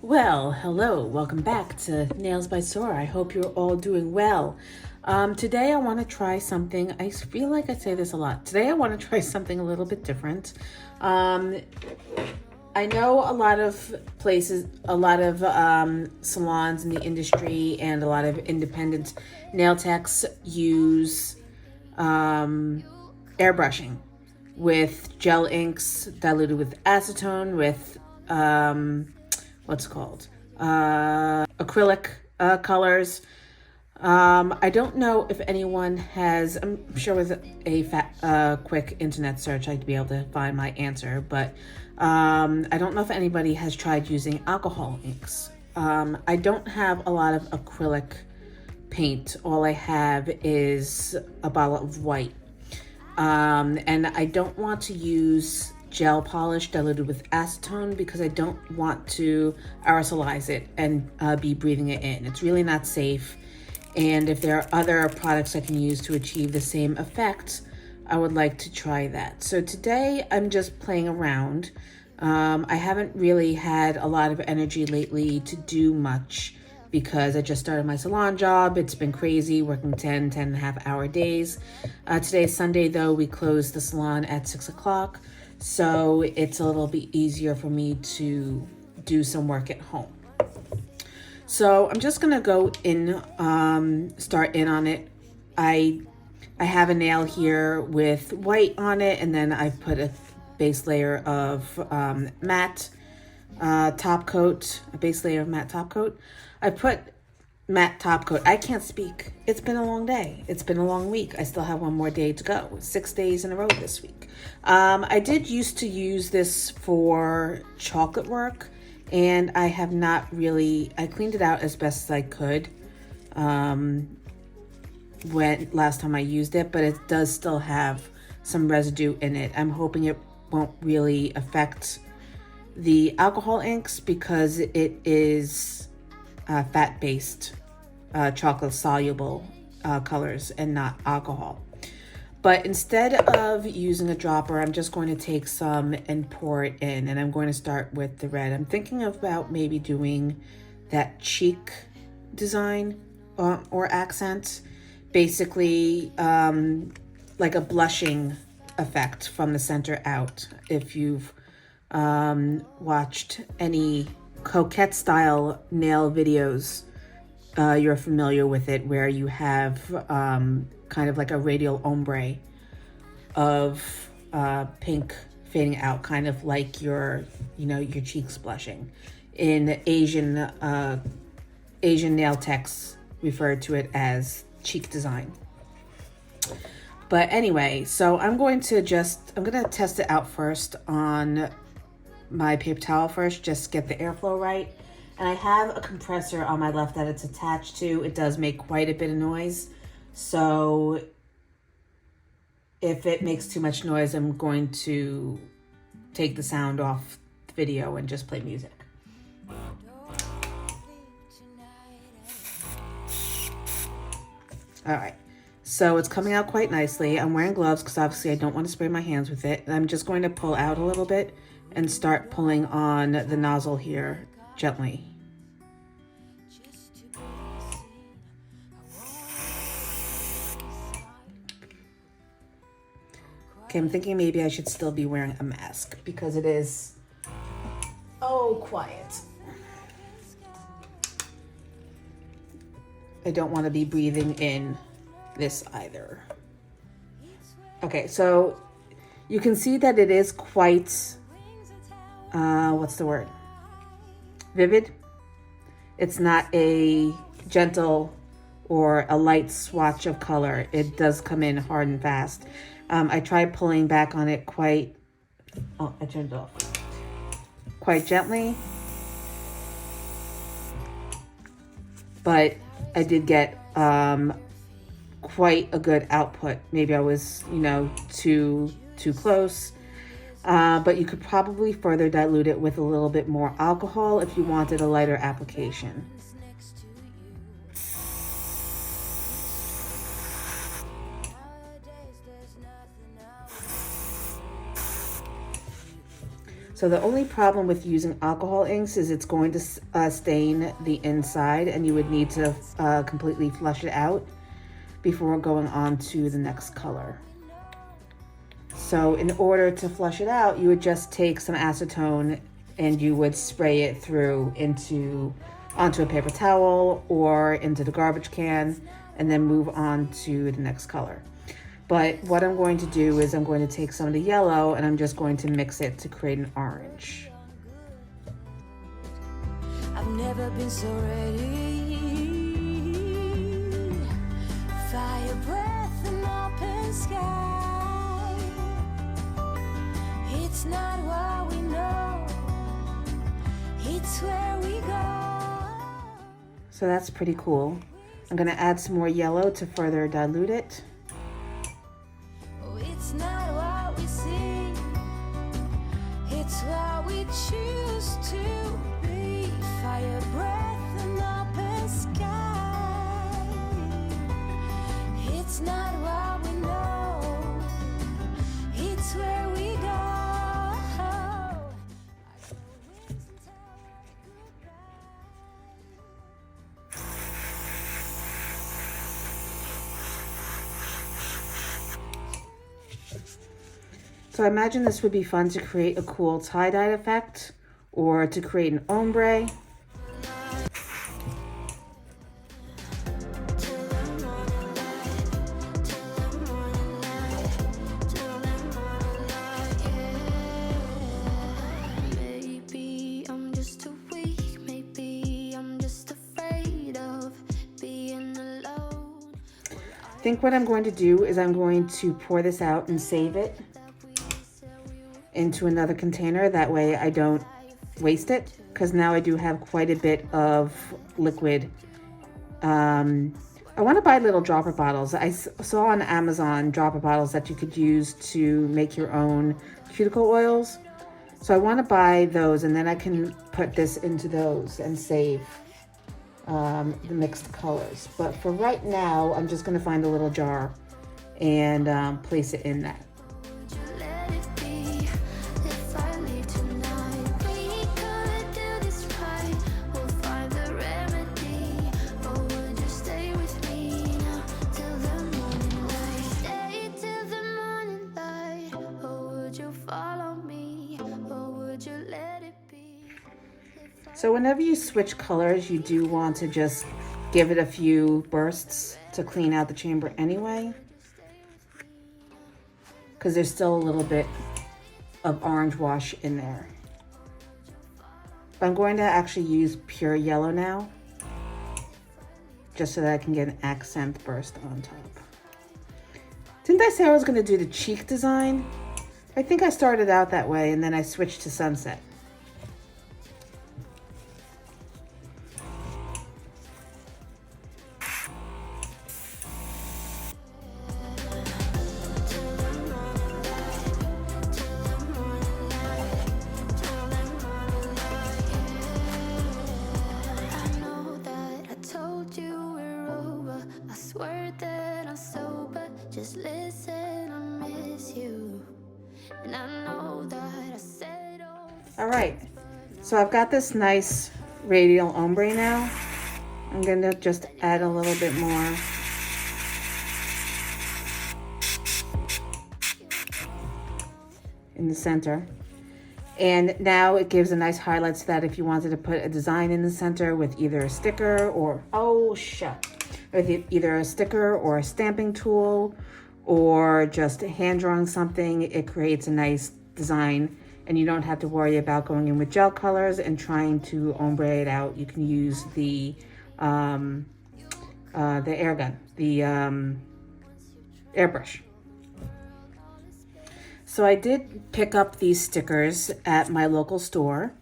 Well, hello, welcome back to Nails by Sora. I hope you're all doing well. Today I want to try something. I feel like I say this a lot. Today I want to try something a little bit different. I know a lot of places, a lot of salons in the industry and a lot of independent nail techs use airbrushing with gel inks diluted with acetone with what's it called? Acrylic colors. I don't know if anyone has, I'm sure with a quick internet search, I'd be able to find my answer, but I don't know if anybody has tried using alcohol inks. I don't have a lot of acrylic paint. All I have is a bottle of white. And I don't want to use gel polish diluted with acetone because I don't want to aerosolize it and be breathing it in. It's really not safe. And if there are other products I can use to achieve the same effect, I would like to try that. So today I'm just playing around. I haven't really had a lot of energy lately to do much because I just started my salon job. It's been crazy working 10 and a half hour days. Today is Sunday though. We closed the salon at 6 o'clock. So it's a little bit easier for me to do some work at home. So I'm just gonna go in, start in on it. I have a nail here with white on it, and then I've put a base layer of matte top coat, a base layer of matte top coat. I put matte top coat. I can't speak. It's been a long day. It's been a long week. I still have one more day to go. 6 days in a row this week. I did used to use this for chocolate work, and I have not really, I cleaned it out as best as I could when last time I used it, but it does still have some residue in it. I'm hoping it won't really affect the alcohol inks because it is fat-based, chocolate-soluble colors and not alcohol. But instead of using a dropper, I'm just going to take some and pour it in, and I'm going to start with the red. I'm thinking about maybe doing that cheek design or accent, basically like a blushing effect from the center out. If you've watched any coquette style nail videos, you're familiar with it, where you have kind of like a radial ombre of pink fading out, kind of like your cheeks blushing. In Asian nail techs refer to it as cheek design. But anyway, so I'm gonna test it out first on my paper towel first, just get the airflow right. And I have a compressor on my left that it's attached to. It does make quite a bit of noise. So if it makes too much noise, I'm going to take the sound off the video and just play music. All right, so it's coming out quite nicely. I'm wearing gloves because obviously I don't want to spray my hands with it. And I'm just going to pull out a little bit and start pulling on the nozzle here gently. Okay, I'm thinking maybe I should still be wearing a mask because it is, quiet. I don't want to be breathing in this either. Okay, so you can see that it is quite, what's the word? Vivid. It's not a gentle or a light swatch of color. It does come in hard and fast. I tried pulling back on it I turned it off. Quite gently. But I did get quite a good output. Maybe I was, too close. But you could probably further dilute it with a little bit more alcohol if you wanted a lighter application. So the only problem with using alcohol inks is it's going to stain the inside, and you would need to completely flush it out before going on to the next color. So in order to flush it out, you would just take some acetone and you would spray it through onto a paper towel or into the garbage can, and then move on to the next color. But what I'm going to do is I'm going to take some of the yellow and I'm just going to mix it to create an orange. I've never been so ready. Fire breath and open sky. It's not what we know, it's where we go. So that's pretty cool. I'm going to add some more yellow to further dilute it. It's not what we see, it's what we choose to be. Fire breath and open sky. It's not what we know, it's where we go. So I imagine this would be fun to create a cool tie-dye effect or to create an ombre. Maybe I'm just too weak, maybe I'm just afraid of being alone. I think what I'm going to do is I'm going to pour this out and save it into another container. That way I don't waste it, because now I do have quite a bit of liquid. I want to buy little dropper bottles. I saw on Amazon dropper bottles that you could use to make your own cuticle oils. So I want to buy those, and then I can put this into those and save the mixed colors. But for right now, I'm just going to find a little jar and place it in that. So whenever you switch colors, you do want to just give it a few bursts to clean out the chamber anyway, because there's still a little bit of orange wash in there. But I'm going to actually use pure yellow now, just so that I can get an accent burst on top. Didn't I say I was going to do the cheek design? I think I started out that way and then I switched to sunset. Just listen, I miss you. And I know that I said all right, so I've got this nice radial ombre now. I'm gonna just add a little bit more. In the center. And now it gives a nice highlight so that if you wanted to put a design in the center with either a sticker or, with either a sticker or a stamping tool or just hand drawing something, it creates a nice design and you don't have to worry about going in with gel colors and trying to ombre it out. You can use the air gun, the airbrush. So I did pick up these stickers at my local store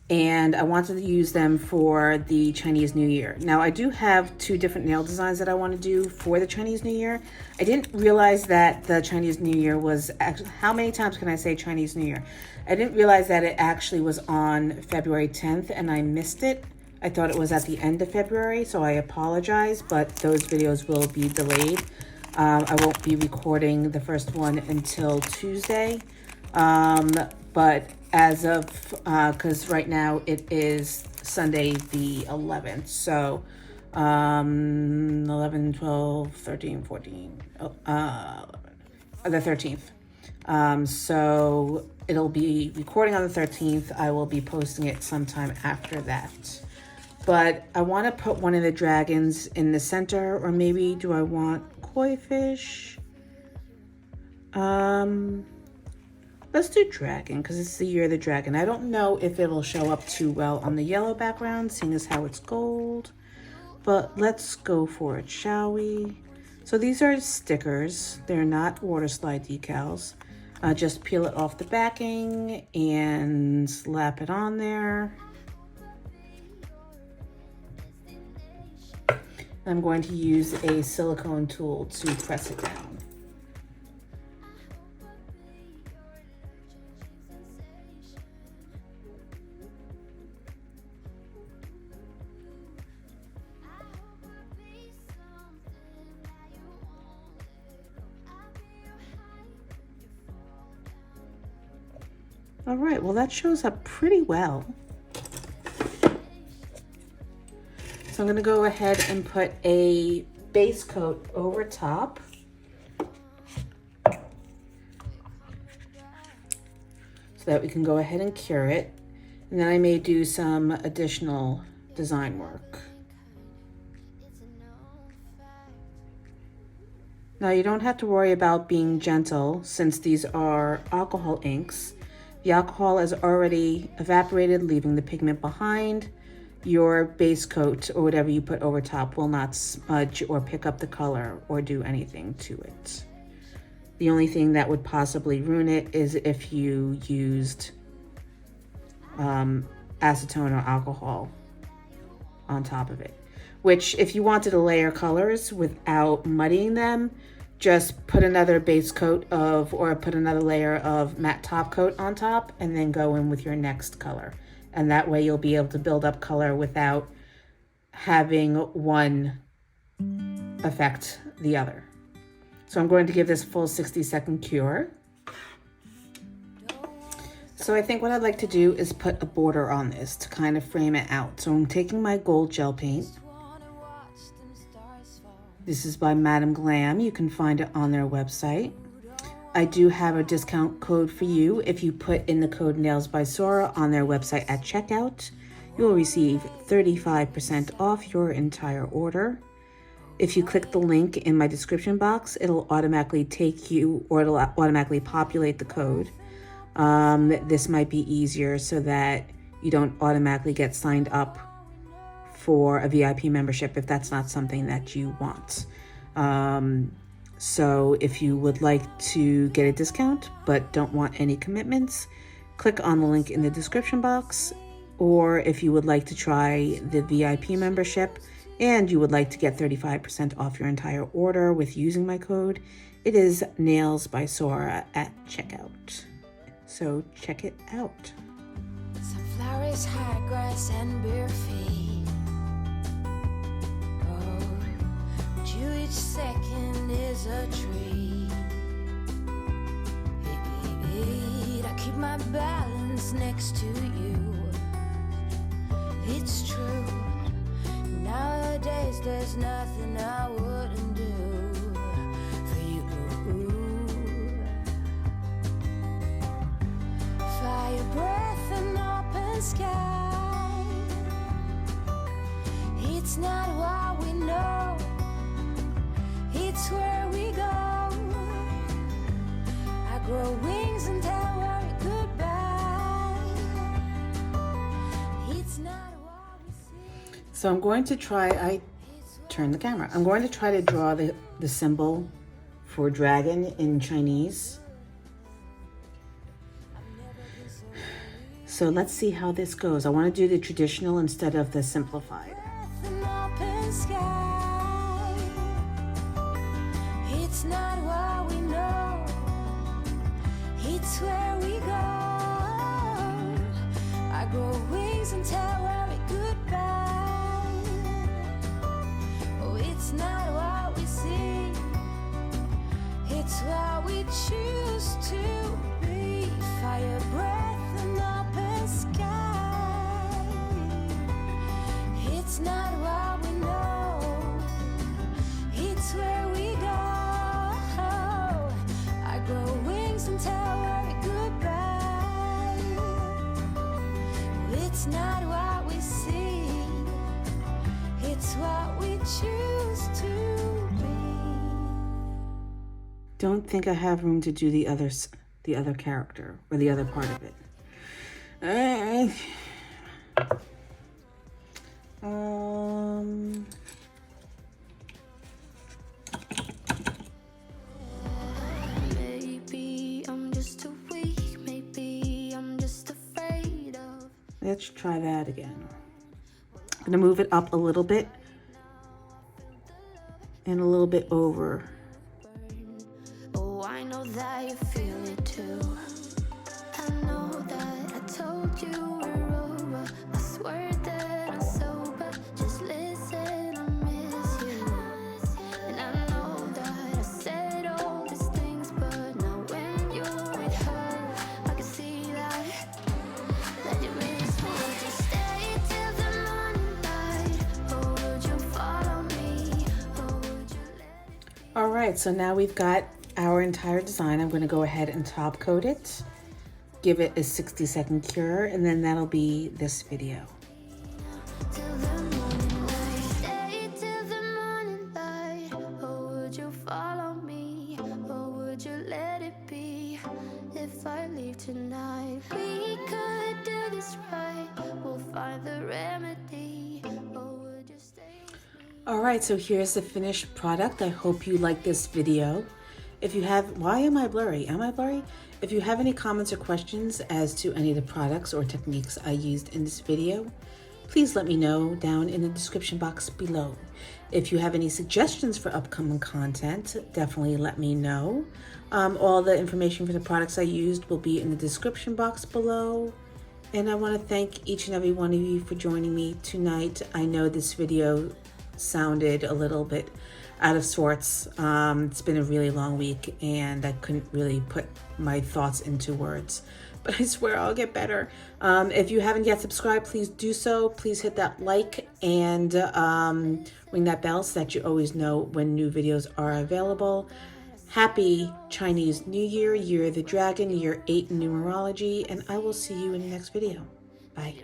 and I wanted to use them for the Chinese New Year. Now I do have 2 different nail designs that I want to do for the Chinese New Year. I didn't realize that the Chinese New Year was actually, how many times can I say Chinese New Year? I didn't realize that it actually was on February 10th and I missed it. I thought it was at the end of February, so I apologize, but those videos will be delayed. I won't be recording the first one until Tuesday, but as of, because right now it is Sunday the 11th. So 11, 12, 13, 14, the 13th. So it'll be recording on the 13th. I will be posting it sometime after that. But I want to put one of the dragons in the center, or maybe do I want koi fish? Let's do dragon, because it's the year of the dragon. I don't know if it'll show up too well on the yellow background, seeing as how it's gold. But let's go for it, shall we? So these are stickers. They're not water slide decals. Just peel it off the backing and slap it on there. I'm going to use a silicone tool to press it down. All right, well, that shows up pretty well. So I'm gonna go ahead and put a base coat over top. So that we can go ahead and cure it. And then I may do some additional design work. Now you don't have to worry about being gentle since these are alcohol inks. The alcohol has already evaporated, leaving the pigment behind. Your base coat or whatever you put over top will not smudge or pick up the color or do anything to it. The only thing that would possibly ruin it is if you used acetone or alcohol on top of it. Which, if you wanted to layer colors without muddying them, just put another base coat of, or put another layer of matte top coat on top and then go in with your next color. And that way you'll be able to build up color without having one affect the other. So I'm going to give this a full 60-second cure. So I think what I'd like to do is put a border on this to kind of frame it out. So I'm taking my gold gel paint. This is by Madame Glam. You can find it on their website. I do have a discount code for you. If you put in the code Nails by Sora on their website at checkout, you will receive 35% off your entire order. If you click the link in my description box, it'll automatically take you, or it'll automatically populate the code. This might be easier so that you don't automatically get signed up for a VIP membership if that's not something that you want. So if you would like to get a discount but don't want any commitments, click on the link in the description box. Or if you would like to try the VIP membership and you would like to get 35% off your entire order with using my code, it is Nails by Sora at checkout. So check it out. Sunflowers, high grass, and bare feet. Each second is a treat. I keep my balance next to you. It's true. Nowadays there's nothing I wouldn't do for you. Fire breath and open sky. It's not what we know. It's where we go. I grow wings and tell worry goodbye. It's not what we see. So I'm going to try, I turn the camera. I'm going to try to draw the symbol for dragon in Chinese. So let's see how this goes. I want to do the traditional instead of the simplified. It's not what we know. It's where we go. I grow wings and tell worry goodbye. Oh, it's not what we see. It's what we choose to be. Fire breath and It's not what we know, it's where we go. I grow wings and tell her goodbye. It's not what we see, it's what we choose to be. Don't think I have room to do the other character or the other part of it. Maybe I'm just too weak, maybe I'm just afraid of. Let's try that again. I'm gonna move it up a little bit and a little bit over. Oh, I know that you feel it too. I know that I told you we're over. I swear that I'm sober. Just listen, I miss you. And I know that I said all these things, but now when you're with her, I can see that you miss me. Would you stay till the morning light, or would you follow me, or would you let it be? All right, so now we've got our entire design. I'm gonna go ahead and top coat it, give it a 60-second cure, and then that'll be this video. Till the morning light, stay till the morning light. Or would you follow me, or would you let it be? If I leave tonight, we could do this right. We'll find the remedy. Or would you stay with me? All right, so here's the finished product. I hope you like this video. If you have, why am I blurry? Am I blurry? If you have any comments or questions as to any of the products or techniques I used in this video, please let me know down in the description box below. If you have any suggestions for upcoming content, definitely let me know. All the information for the products I used will be in the description box below. And I want to thank each and every one of you for joining me tonight. I know this video sounded a little bit out of sorts. It's been a really long week and I couldn't really put my thoughts into words, but I swear I'll get better. If you haven't yet subscribed, please do so. Please hit that like and ring that bell so that you always know when new videos are available. Happy Chinese New Year, Year of the Dragon, Year 8 in numerology, and I will see you in the next video. Bye.